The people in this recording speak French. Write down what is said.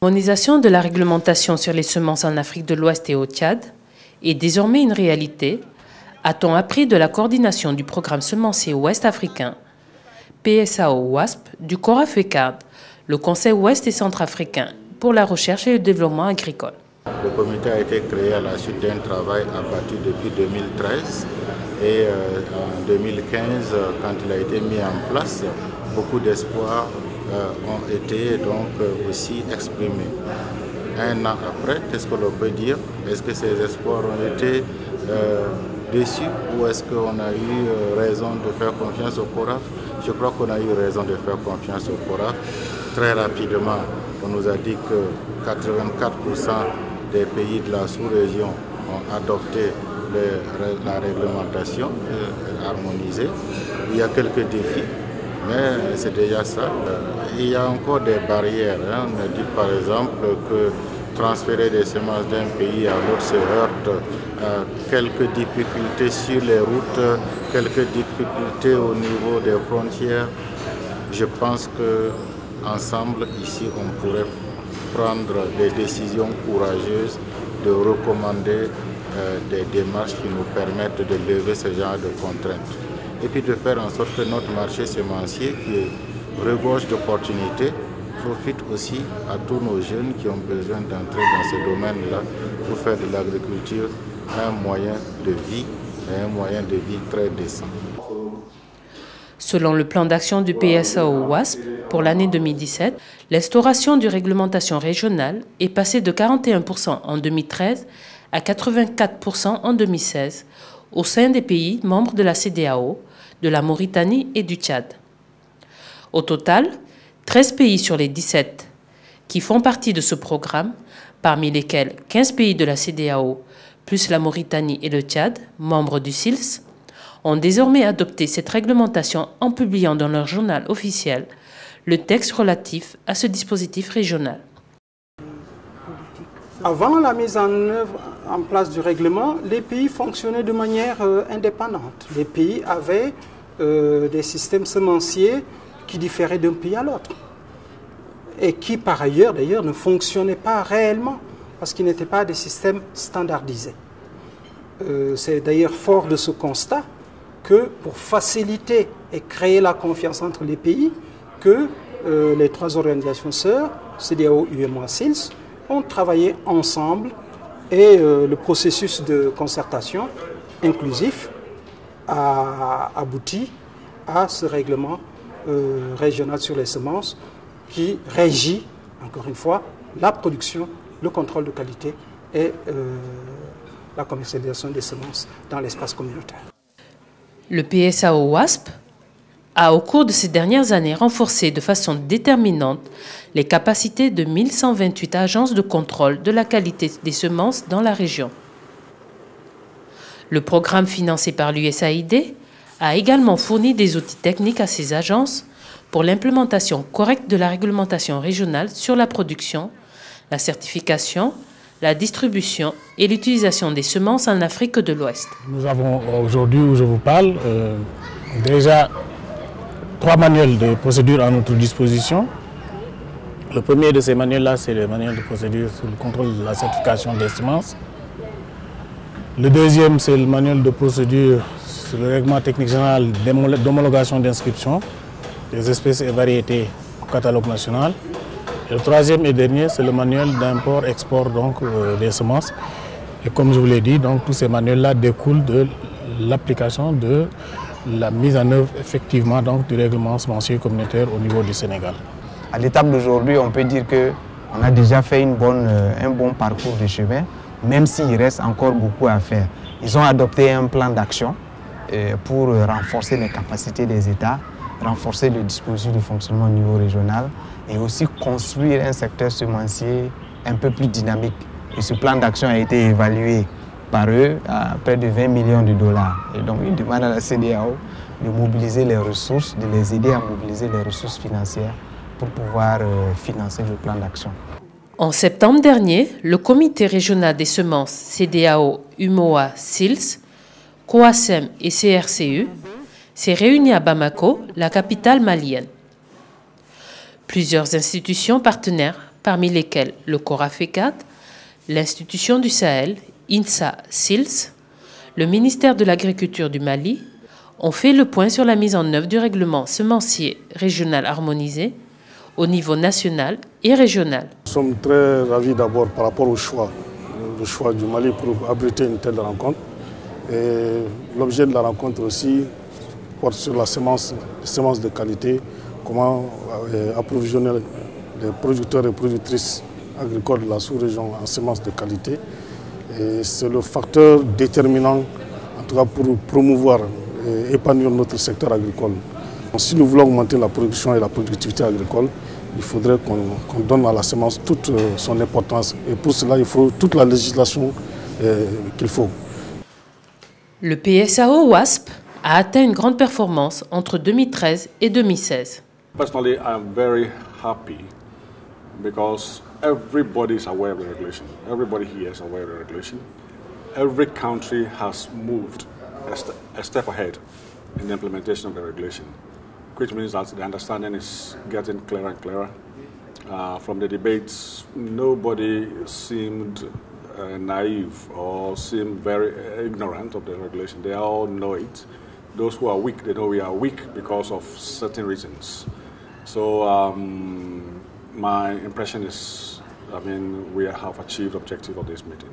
L'harmonisation de la réglementation sur les semences en Afrique de l'Ouest et au Tchad est désormais une réalité, a-t-on appris de la coordination du programme semencier ouest africain, PSAO-WASP, du CORAFECAD, le Conseil ouest et centrafricain pour la recherche et le développement agricole. Le comité a été créé à la suite d'un travail abattu depuis 2013 et en 2015, quand il a été mis en place, beaucoup d'espoirs ont été donc aussi exprimés. Un an après, qu'est-ce que l'on peut dire? Est-ce que ces espoirs ont été déçus ou est-ce qu'on a eu raison de faire confiance au CORAF? Je crois qu'on a eu raison de faire confiance au CORAF. Très rapidement, on nous a dit que 84% des pays de la sous-région ont adopté la réglementation harmonisée. Il y a quelques défis, mais c'est déjà ça. Il y a encore des barrières. On dit par exemple que transférer des semences d'un pays à l'autre se heurte à quelques difficultés sur les routes, quelques difficultés au niveau des frontières. Je pense qu'ensemble, ici, on pourrait prendre des décisions courageuses, de recommander des démarches qui nous permettent de lever ce genre de contraintes. Et puis de faire en sorte que notre marché semencier, qui regorge d'opportunités, profite aussi à tous nos jeunes qui ont besoin d'entrer dans ce domaine-là pour faire de l'agriculture un moyen de vie et un moyen de vie très décent. Selon le plan d'action du PSAO-WASP pour l'année 2017, l'instauration d'une réglementation régionale est passée de 41% en 2013 à 84% en 2016 au sein des pays membres de la CEDEAO, de la Mauritanie et du Tchad. Au total, 13 pays sur les 17 qui font partie de ce programme, parmi lesquels 15 pays de la CEDEAO, plus la Mauritanie et le Tchad, membres du SILS, ont désormais adopté cette réglementation en publiant dans leur journal officiel le texte relatif à ce dispositif régional. Avant la mise en place du règlement, les pays fonctionnaient de manière indépendante. Les pays avaient des systèmes semenciers qui différaient d'un pays à l'autre et qui, par ailleurs, d'ailleurs, ne fonctionnaient pas réellement parce qu'ils n'étaient pas des systèmes standardisés. C'est d'ailleurs fort de ce constat que pour faciliter et créer la confiance entre les pays, que les trois organisations sœurs, CEDEAO, UEMOA, SILS, ont travaillé ensemble et le processus de concertation inclusif a abouti à ce règlement régional sur les semences qui régit, encore une fois, la production, le contrôle de qualité et la commercialisation des semences dans l'espace communautaire. Le PSAO-WASP a, au cours de ces dernières années, renforcé de façon déterminante les capacités de 1128 agences de contrôle de la qualité des semences dans la région. Le programme financé par l'USAID a également fourni des outils techniques à ces agences pour l'implémentation correcte de la réglementation régionale sur la production, la certification, la distribution et l'utilisation des semences en Afrique de l'Ouest. Nous avons aujourd'hui, où je vous parle, déjà 3 manuels de procédure à notre disposition. Le premier de ces manuels-là, c'est le manuel de procédure sur le contrôle de la certification des semences. Le deuxième, c'est le manuel de procédure sur le règlement technique général d'homologation d'inscription des espèces et variétés au catalogue national. Et le troisième et dernier, c'est le manuel d'import-export des semences. Et comme je vous l'ai dit, donc, tous ces manuels-là découlent de l'application de la mise en œuvre effectivement donc, du règlement semencier communautaire au niveau du Sénégal. À l'étape d'aujourd'hui, on peut dire qu'on a déjà fait un bon parcours de chemin, même s'il reste encore beaucoup à faire. Ils ont adopté un plan d'action pour renforcer les capacités des États, renforcer le dispositif de fonctionnement au niveau régional et aussi construire un secteur semencier un peu plus dynamique. Et ce plan d'action a été évalué par eux à près de 20 millions de dollars. Et donc, ils demandent à la CEDEAO de mobiliser les ressources, de les aider à mobiliser les ressources financières pour pouvoir financer le plan d'action. En septembre dernier, le Comité régional des semences CEDEAO, UEMOA, SILS, COASEM et CRCU s'est réuni à Bamako, la capitale malienne. Plusieurs institutions partenaires parmi lesquels le CORAFECAT, l'Institution du Sahel, INSA-SILS, le ministère de l'Agriculture du Mali, ont fait le point sur la mise en œuvre du règlement semencier régional harmonisé au niveau national et régional. Nous sommes très ravis d'abord par rapport au choix du Mali pour abriter une telle rencontre. Et l'objet de la rencontre aussi porte sur la semence de qualité, comment approvisionner les producteurs et productrices agricoles de la sous-région en semences de qualité. Et c'est le facteur déterminant, en tout cas pour promouvoir et épanouir notre secteur agricole. Si nous voulons augmenter la production et la productivité agricole, il faudrait qu'on donne à la semence toute son importance. Et pour cela, il faut toute la législation qu'il faut. Le PSAO WASP a atteint une grande performance entre 2013 et 2016. Personally, I'm very happy because everybody is aware of the regulation. Everybody here is aware of the regulation. Every country has moved a step ahead in the implementation of the regulation, which means that the understanding is getting clearer and clearer. From the debates, nobody seemed naive or seemed very ignorant of the regulation. They all know it. Those who are weak, they know we are weak because of certain reasons. So my impression is, we have achieved the objective of this meeting.